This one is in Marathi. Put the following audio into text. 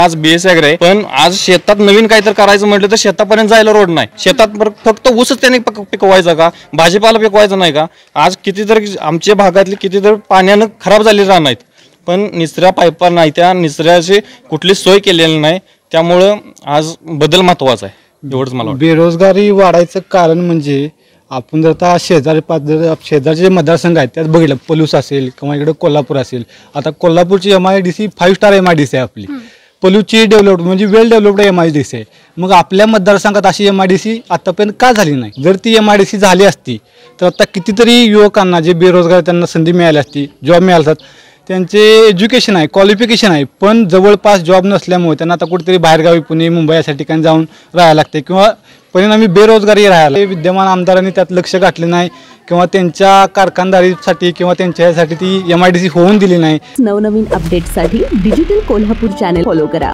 आज BS ॲग्रो आहे, पण आज शेतात नवीन काहीतरी करायचं म्हटलं तर शेतापर्यंत जायला रोड नाही. शेतात फक्त ऊसच त्याने पिकवायचा का, भाजीपाला पिकवायचा नाही का? आज कितीतरी आमच्या भागातली कितीतरी पाण्यानं खराब झाली रान आहेत, पण निचऱ्या पाईपा नाही, त्या निचऱ्याची कुठली सोय केलेली नाही. त्यामुळं आज बदल महत्वाचा आहे, एवढंच मला वाटतं. बेरोजगारी वाढायचं कारण म्हणजे आपण जर आता शेजारचे मतदारसंघ आहेत त्यात बघितलं, पलूस असेल किंवा इकडे कोल्हापूर असेल. आता कोल्हापूरची MIDC 5 स्टार MIDC आहे आपली. पलूसची डेव्हलप्ड म्हणजे वेल डेव्हलप्ड MIDC आहे. मग आपल्या मतदारसंघात अशी MIDC आतापर्यंत का झाली नाही? जर ती MIDC झाली असती तर आता कितीतरी युवकांना जे बेरोजगार त्यांना संधी मिळाली असती, जॉब मिळाला असतात. त्यांचे एज्युकेशन आहे, क्वालिफिकेशन आहे, पण जवळपास जॉब नसल्यामुळे त्यांना आता कुठेतरी बाहेरगावी पुणे मुंबई अशा ठिकाणी जाऊन राहायला लागते किंवा परिणामी बेरोजगारी राहायला. विद्यमान आमदारांनी त्यात लक्ष घातले नाही किंवा त्यांच्या कारखानदारीसाठी किंवा त्यांच्यासाठी ती MIDC होऊन दिली नाही. नवनवीन अपडेटसाठी डिजिटल कोल्हापूर चॅनल फॉलो करा.